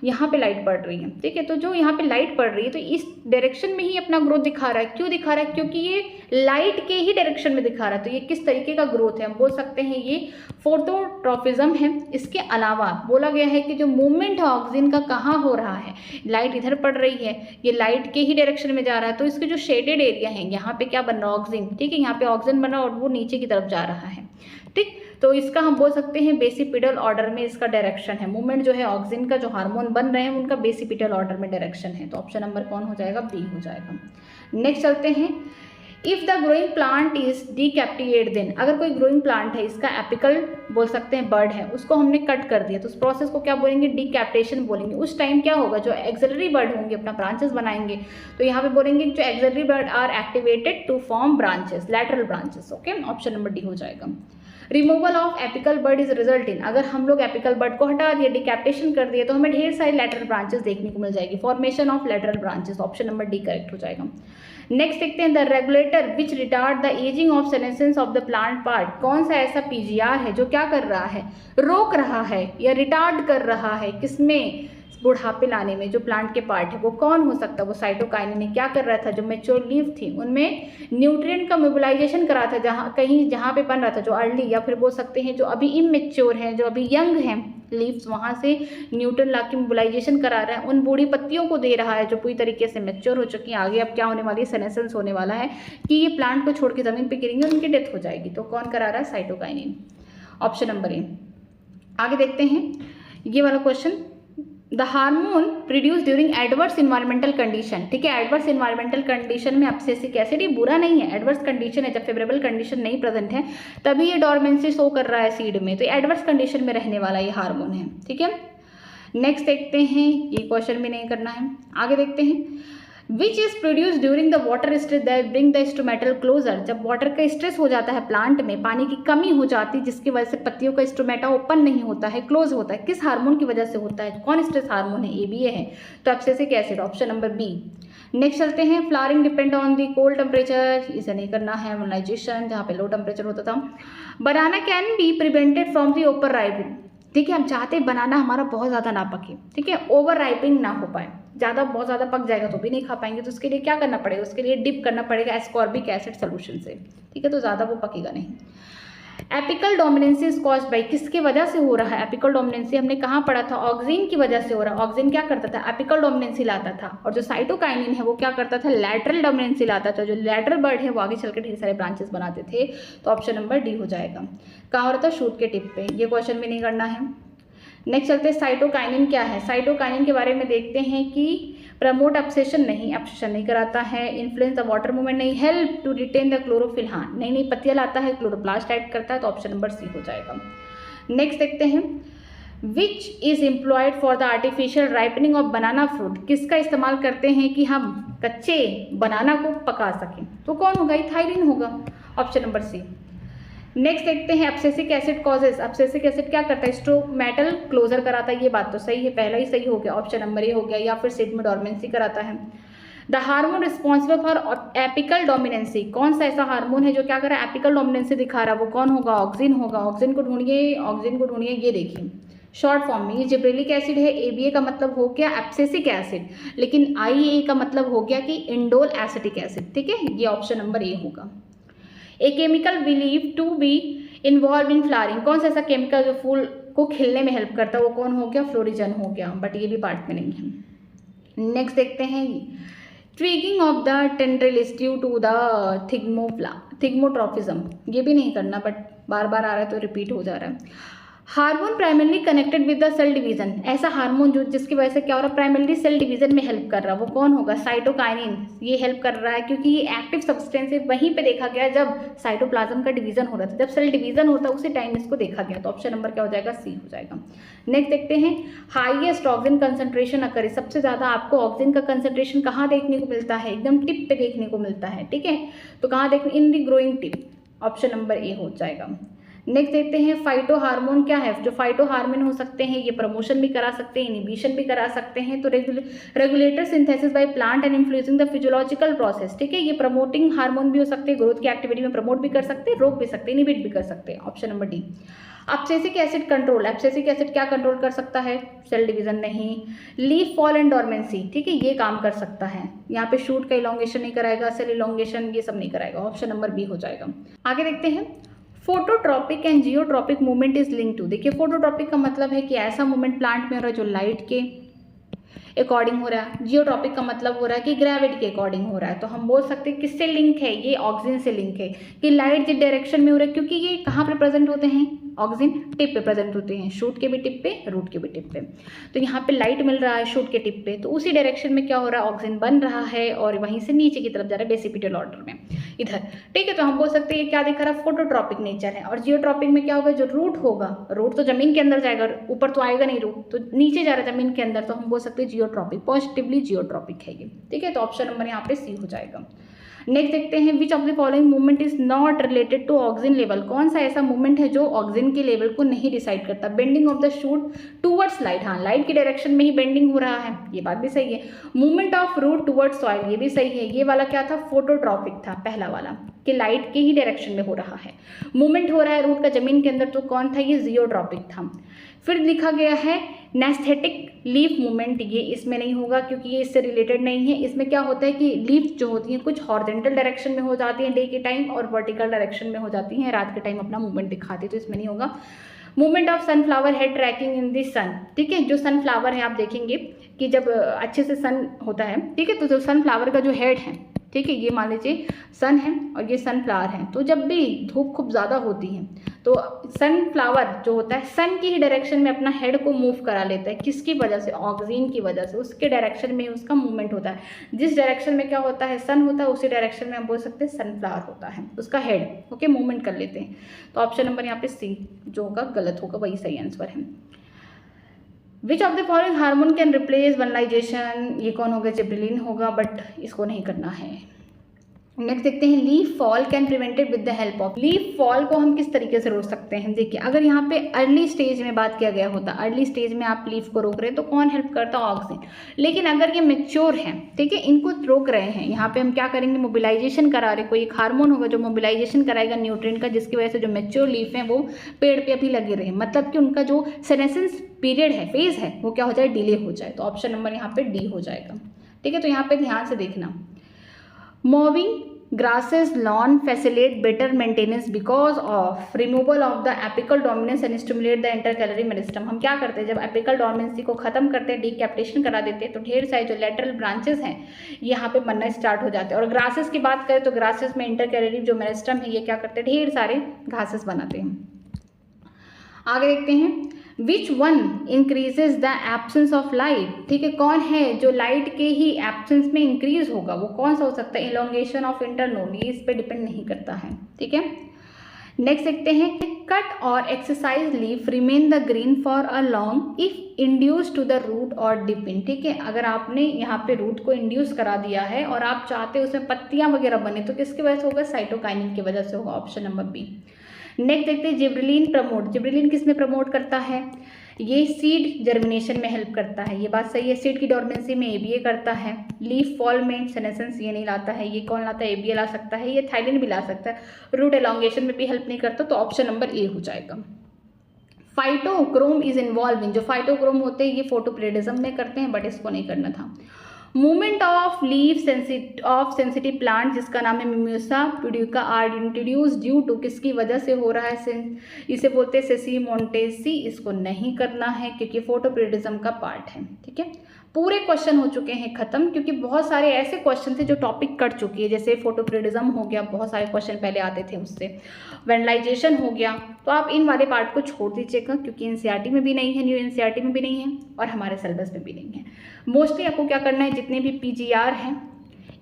यहाँ पे लाइट पड़ रही है, ठीक है, तो जो यहाँ पे लाइट पड़ रही है तो इस डायरेक्शन में ही अपना ग्रोथ दिखा रहा है, क्यों दिखा रहा है, क्योंकि ये लाइट के ही डायरेक्शन में दिखा रहा है, तो ये किस तरीके का ग्रोथ है, हम बोल सकते हैं ये फोटोट्रॉफिज्म है। इसके अलावा बोला गया है कि जो मूवमेंट है ऑक्सीजन का कहाँ हो रहा है, लाइट इधर पड़ रही है, ये लाइट के ही डायरेक्शन में जा रहा है, तो इसके जो शेडेड एरिया है यहाँ पे क्या बन रहा है, ऑक्सीजन, ठीक है, यहाँ पे ऑक्सीजन बन रहा है और वो नीचे की तरफ जा रहा है, ठीक। तो इसका हम बोल सकते हैं बेसिपिटल ऑर्डर में इसका डायरेक्शन है, मूवमेंट जो है ऑक्सीजन का जो हार्मोन बन रहे हैं उनका बेसिपिटल ऑर्डर में डायरेक्शन है, तो ऑप्शन नंबर कौन हो जाएगा, बी हो जाएगा। नेक्स्ट चलते हैं, if the growing plant is decapitated then, अगर कोई ग्रोइंग प्लांट है इसका एपिकल बोल सकते हैं बर्ड है, उसको हमने कट कर दिया तो उस प्रोसेस को क्या बोलेंगे, डीकैप्टेशन बोलेंगे। उस टाइम क्या होगा, जो एक्सिलरी बर्ड होंगे अपना ब्रांचेस बनाएंगे, तो यहाँ पे बोलेंगे जो axillary bud are activated to form branches, lateral branches, okay, option number D हो जाएगा। Removal of apical bud is result in, अगर हम लोग एपिकल बर्ड को हटा दिया, डिकैप्टेशन कर दिया, तो हमें ढेर सारी लैटरल ब्रांचेस देखने को मिल जाएगी, formation of lateral branches, option number D correct हो जाएगा। नेक्स्ट देखते हैं, the regulator which retard the ageing of senescence of the plant part, कौन सा ऐसा PGR है जो क्या कर रहा है, रोक रहा है या रिटार्ड कर रहा है, किसमें, बुढ़ापे लाने में जो प्लांट के पार्ट है वो कौन हो सकता है, वो साइटोकाइनिन ने क्या कर रहा था, जो मैच्योर लीफ थी उनमें न्यूट्रिएंट का मोबिलाइजेशन करा था, जहाँ पे बन रहा था जो अर्ली या फिर बोल सकते हैं जो अभी इमेच्योर हैं, जो अभी यंग हैं लीव्स, वहाँ से न्यूट्रिएंट ला के मोबिलाइजेशन करा रहा है, उन बूढ़ी पत्तियों को दे रहा है जो पूरी तरीके से मैच्योर हो चुकी हैं। आगे अब क्या होने वाली है, सेनेसेंस होने वाला है कि ये प्लांट को छोड़ के ज़मीन पर गिरेंगे, उनकी डेथ हो जाएगी। तो कौन करा रहा है, साइटोकाइनिन, ऑप्शन नंबर ए। आगे देखते हैं ये वाला question, the hormone produce during adverse environmental condition, ठीक है, एडवर्स इन्वायरमेंटल कंडीशन में एब्सिसिक एसिड, ये बुरा नहीं है, एडवर्स कंडीशन है, जब फेवरेबल कंडीशन नहीं प्रेजेंट है तभी ये डोरमेंसी शो कर रहा है सीड में, तो एडवर्स कंडीशन में रहने वाला ये हार्मोन है, ठीक है। नेक्स्ट देखते हैं, ये क्वेश्चन भी नहीं करना है। आगे देखते हैं, which is produce during the water stress that bring the stomatal closure, जब वाटर का स्ट्रेस हो जाता है प्लांट में, पानी की कमी हो जाती है जिसकी वजह से पत्तियों का स्टोमेटा ओपन नहीं होता है, क्लोज होता है, किस हार्मोन की वजह से होता है, कौन स्ट्रेस हार्मोन है, ABA है, तो abscisic acid, option number B. Next चलते हैं, flowering depend on the cold temperature, इसे नहीं करना है, मोलाइजेशन जहाँ पे लो टेम्परेचर होता था। Banana can be prevented from the over ripening, ठीक है, हम चाहते हैं बनाना हमारा बहुत ज़्यादा ना पके, ठीक है, ओवर राइपिंग ना हो पाए, बहुत ज़्यादा पक जाएगा तो भी नहीं खा पाएंगे, तो उसके लिए क्या करना पड़ेगा, उसके लिए डिप करना पड़ेगा एस्कॉर्बिक एसिड सोल्यूशन से, ठीक है, तो ज़्यादा वो पकेगा नहीं। Apical dominancy is caused by, किसकी वजह से हो रहा है, एपिकल डोमिनेंसी हमने कहाँ पढ़ा था, ऑक्सिन की वजह से हो रहा है। ऑक्सिन क्या करता था, एपिकल डोमिनेंसी लाता था, और जो साइटोकाइनिन है वो क्या करता था, लैटरल डोमिनेंसी लाता था, जो लैटरल बर्ड है वो आगे चलकर ढेर सारे ब्रांचेस बनाते थे, तो ऑप्शन नंबर डी हो जाएगा। कहाँ हो रहा था, शूट के टिप पे, ये क्वेश्चन भी नहीं करना है। नेक्स्ट चलते हैं, साइटोकाइनिन क्या है, साइटोकाइनिन के बारे में देखते हैं कि प्रमोट एब्सेशन नहीं कराता है, इन्फ्लुएंस द वाटर मूवमेंट नहीं, help to retain the chlorophyll, हाँ नई पत्तियां लाता है, क्लोरोप्लास्ट ऐड करता है, तो ऑप्शन नंबर सी हो जाएगा। नेक्स्ट देखते हैं, which is employed for the artificial ripening of banana fruit, किसका इस्तेमाल करते हैं कि हम कच्चे बनाना को पका सकें, तो कौन होगा, इथाइलिन होगा, ऑप्शन नंबर सी। नेक्स्ट देखते हैं, abscisic acid causes, abscisic acid क्या करता है, स्टोमेटल क्लोजर कराता है, ये बात तो सही है, पहला ही सही हो गया, ऑप्शन नंबर ए हो गया, या फिर सीड में डोरमेंसी कराता है। The hormone responsible for apical dominancy, कौन सा ऐसा हार्मोन है जो क्या कर रहा है, एपिकल डोमिनेंसी दिखा रहा है, वो कौन होगा, ऑक्सिन होगा, ऑक्सिन को ढूंढिए, ये देखिए शॉर्ट फॉर्म में, ये जिब्रेलिक एसिड है, ABA का मतलब हो गया एब्सिसिक एसिड, लेकिन IAA का मतलब हो गया कि इंडोल एसिटिक एसिड, ठीक है, ये ऑप्शन नंबर ए होगा। A chemical believe to be involve in flowering, कौन सा ऐसा केमिकल जो फूल को खिलने में हेल्प करता है, वो कौन हो गया, फ्लोरिजन हो गया, बट ये भी पार्ट में नहीं है। नेक्स्ट देखते हैं, twining of the tendrils due to the thigmotropism, ये भी नहीं करना, बट बार बार आ रहा है तो रिपीट हो जा रहा है। Hormone primarily connected with the cell division, ऐसा हार्मोन जो जिसकी वजह से क्या हो रहा है, प्राइमरली सेल डिवीजन में हेल्प कर रहा है, वो कौन होगा, साइटोकाइनिन, ये हेल्प कर रहा है क्योंकि ये एक्टिव सब्सटेंस है, वहीं पे देखा गया जब साइटोप्लाज्म का डिवीजन हो रहा था, जब सेल डिवीजन होता है उसी टाइम इसको देखा गया, तो ऑप्शन नंबर क्या हो जाएगा, सी हो जाएगा। नेक्स्ट देखते हैं, हाईएस्ट ऑक्सीजन कंसंट्रेशन अकर, सबसे ज़्यादा आपको ऑक्सीजन का कंसंट्रेशन कहाँ देखने को मिलता है, एकदम टिप पे देखने को मिलता है, ठीक है, तो कहाँ देखने, in the growing tip, option number A हो जाएगा। नेक्स्ट देखते हैं, फाइटो हार्मोन क्या है, जो फाइटो हार्मोन हो सकते हैं, ये प्रमोशन भी करा सकते हैं, इनिबिशन भी करा सकते हैं, तो regulator synthesis by plant and influencing the physiological process, ठीक है, ये प्रमोटिंग हार्मोन भी हो सकते हैं, ग्रोथ की एक्टिविटी में प्रमोट भी कर सकते हैं, रोक भी सकते हैं, इनिबिट भी कर सकते हैं, option number D. Abscisic acid control, abscisic acid क्या कंट्रोल कर सकता है, सेल डिवीजन नहीं, लीफ फॉल एंड डोरमेंसी, ठीक है, ये काम कर सकता है, यहाँ पे शूट का इलोंगेशन नहीं कराएगा, सेल इलोंगेशन ये सब नहीं कराएगा, ऑप्शन नंबर बी हो जाएगा। आगे देखते हैं, phototropic and geotropic movement is link to, देखिए फोटोट्रॉपिक का मतलब है कि ऐसा मूवमेंट प्लांट में हो रहा है जो लाइट के अकॉर्डिंग हो रहा है, जियोट्रॉपिक का मतलब हो रहा है कि ग्रेविटी के अकॉर्डिंग हो रहा है, तो हम बोल सकते हैं किससे लिंक है, ये ऑक्सीजन से लिंक है, कि लाइट जिस डायरेक्शन में हो रहा है, क्योंकि ये कहाँ पे प्रेजेंट होते हैं, ऑक्सीजन टिप पे प्रेजेंट होते हैं, शूट के भी टिप पे, रूट के भी टिप पे, तो यहाँ पे लाइट मिल रहा है शूट के टिप पे, तो उसी डायरेक्शन में क्या हो रहा है, ऑक्सीजन बन रहा है और वहीं से नीचे की तरफ जा रहा है बेसिपिटल ऑर्डर में इधर, ठीक है, तो हम बोल सकते हैं ये क्या दिखा रहा है, फोटोट्रॉपिक नेचर है। और जियोट्रॉपिक में क्या होगा, जो रूट होगा, रूट तो जमीन के अंदर जाएगा, ऊपर तो आएगा नहीं रूट, तो नीचे जा रहा है जमीन के अंदर, तो हम बोल सकते हैं जियोट्रॉपिक, पॉजिटिवली जियोट्रॉपिक है ये, ठीक है, तो ऑप्शन नंबर यहाँ पे सी हो जाएगा। नेक्स्ट देखते हैं, which of the following movement is not related to oxygen level, कौन सा ऐसा मूवमेंट है जो ऑक्सीजन के लेवल को नहीं डिसाइड करता, bending of the shoot towards light, हाँ लाइट की डायरेक्शन में ही बेंडिंग हो रहा है, ये बात भी सही है। Movement of root towards soil, ये भी सही है, ये वाला क्या था, फोटोट्रॉपिक था पहला वाला, कि लाइट के ही डायरेक्शन में हो रहा है, मूवमेंट हो रहा है रूट का जमीन के अंदर, तो कौन था, ये जियोट्रॉपिक था। फिर लिखा गया है नेस्थेटिक लीफ मूवमेंट, ये इसमें नहीं होगा क्योंकि ये इससे रिलेटेड नहीं है। इसमें क्या होता है कि लीफ जो होती हैं कुछ हॉरिजॉन्टल डायरेक्शन में हो जाती हैं डे के टाइम और वर्टिकल डायरेक्शन में हो जाती हैं रात के टाइम अपना मूवमेंट दिखाती है, तो इसमें नहीं होगा। Movement of sunflower head tracking in the sun, ठीक है, जो सनफ्लावर है आप देखेंगे कि जब अच्छे से सन होता है, ठीक है, तो जो सनफ्लावर का जो हेड है, ठीक है, ये मान लीजिए सन है और ये सनफ्लावर है, तो जब भी धूप खूब ज़्यादा होती है तो सनफ्लावर जो होता है सन की ही डायरेक्शन में अपना हेड को मूव करा लेता है। किसकी वजह से? ऑक्सीजन की वजह से, उसके डायरेक्शन में उसका मूवमेंट होता है। जिस डायरेक्शन में क्या होता है सन होता है उसी डायरेक्शन में हम बोल सकते हैं सनफ्लावर होता है, उसका हेड, ओके, मूवमेंट कर लेते हैं। तो ऑप्शन नंबर यहाँ पे सी जो होगा गलत होगा, वही सही आंसर है। Which of the following hormone can replace vernalization, ये कौन होगा? जिब्रेलिन होगा, बट इसको नहीं करना है। नेक्स्ट देखते हैं leaf fall can prevented with the help of, leaf fall को हम किस तरीके से रोक सकते हैं? देखिए अगर यहाँ पे अर्ली स्टेज में बात किया गया होता, अर्ली स्टेज में आप लीफ को रोक रहे हैं तो कौन हेल्प करता? ऑक्सीजन। लेकिन अगर ये मेच्योर है, ठीक है, इनको रोक रहे हैं, यहाँ पे हम क्या करेंगे? मोबिलाइजेशन करा रहे, कोई एक हार्मोन होगा जो मोबिलाइजेशन कराएगा न्यूट्रिएंट का, जिसकी वजह से जो मेच्योर लीफ है वो पेड़ पे अभी लगे रहे, मतलब कि उनका जो सेनेसेंस पीरियड है, फेज है, वो क्या हो जाए? डिले हो जाए। तो ऑप्शन नंबर यहाँ पे डी हो जाएगा, ठीक है। तो यहाँ पे ध्यान से देखना, mowing grasses lawn facilitate better maintenance because of removal of the apical dominance and stimulate the intercalary meristem। हम क्या करते हैं? जब एपिकल डोमिनेंसी को खत्म करते हैं, डीकैप्टेशन करा देते हैं, तो ढेर सारे जो लेटरल ब्रांचेस हैं यहाँ पे बनना स्टार्ट हो जाते हैं। और ग्रासेस की बात करें तो ग्रासेस में इंटरकैलरी जो मेरिस्टम है ये क्या करते हैं? ढेर सारे घासेस बनाते हैं। आगे देखते हैं, which one increases the absence of light, ठीक है, कौन है जो लाइट के ही एब्सेंस में इंक्रीज होगा? वो कौन सा हो सकता है? इलोंगेशन ऑफ इंटरनोड, ये इस पर डिपेंड नहीं करता है, ठीक है। नेक्स्ट देखते हैं, cut or excised leaf remain the green for a long if induce to the root or dip in, ठीक है, अगर आपने यहाँ पे रूट को इंड्यूस करा दिया है और आप चाहते हैं उसमें पत्तियां वगैरह बने, तो किसकी वजह से होगा? साइटोकाइनिन की वजह से होगा, ऑप्शन नंबर बी। नेक्स्ट देखते हैं, जिब्रेलिन प्रमोट, जिब्रेलिन किस में प्रमोट करता है? ये सीड जर्मिनेशन में हेल्प करता है, ये बात सही है। सीड की डोरमेंसी में एबीए करता है। लीफ फॉल में सेनेसेंस ये नहीं लाता है, ये कौन लाता है? एबीए ला सकता है, ये थाइलिन भी ला सकता है। रूट एलोंगेशन में भी हेल्प नहीं करता, तो ऑप्शन नंबर ए हो जाएगा। फाइटोक्रोम इज इन्वॉल्व इन, जो फाइटोक्रोम होते हैं ये फोटोपरेडिज्म में करते हैं, बट इसको नहीं करना था। Movement of leaf of sensitive plant जिसका नाम है Mimosa pudica are introduce due to, किसकी वजह से हो रहा है? इसे बोलते हैं सेसीमोन्टेसी, इसको नहीं करना है क्योंकि फोटोपरेडिज्म का पार्ट है, ठीक है। पूरे क्वेश्चन हो चुके हैं खत्म, क्योंकि बहुत सारे ऐसे क्वेश्चन थे जो टॉपिक कट चुकी है, जैसे फोटोपरेडिज्म हो गया, बहुत सारे क्वेश्चन पहले आते थे उससे, वेनलाइजेशन हो गया, तो आप इन वाले पार्ट को छोड़ दीजिएगा क्योंकि एनसीईआरटी में भी नहीं है, न्यू एनसीईआरटी में भी नहीं है और हमारे सिलेबस में भी नहीं है। मोस्टली आपको क्या करना है, जितने भी पीजीआर हैं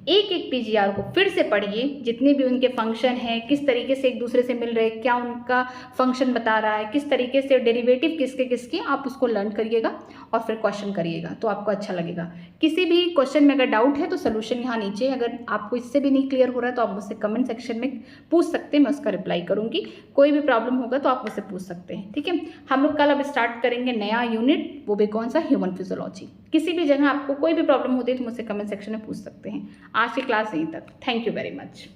एक एक पीजीआर को फिर से पढ़िए, जितने भी उनके फंक्शन हैं, किस तरीके से एक दूसरे से मिल रहे, क्या उनका फंक्शन बता रहा है, किस तरीके से डेरिवेटिव किसके किसके, आप उसको लर्न करिएगा और फिर क्वेश्चन करिएगा तो आपको अच्छा लगेगा। किसी भी क्वेश्चन में अगर डाउट है तो सोल्यूशन यहाँ नीचे, अगर आपको इससे भी नहीं क्लियर हो रहा है तो आप मुझसे कमेंट सेक्शन में पूछ सकते हैं, मैं उसका रिप्लाई करूँगी। कोई भी प्रॉब्लम होगा तो आप मुझसे पूछ सकते हैं, ठीक है। हम लोग कल अब स्टार्ट करेंगे नया यूनिट, वो भी कौन सा? Human physiology. किसी भी जगह आपको कोई भी प्रॉब्लम होती है तो मुझसे कमेंट सेक्शन में पूछ सकते हैं। आज की क्लास यहीं तक, थैंक यू वेरी मच।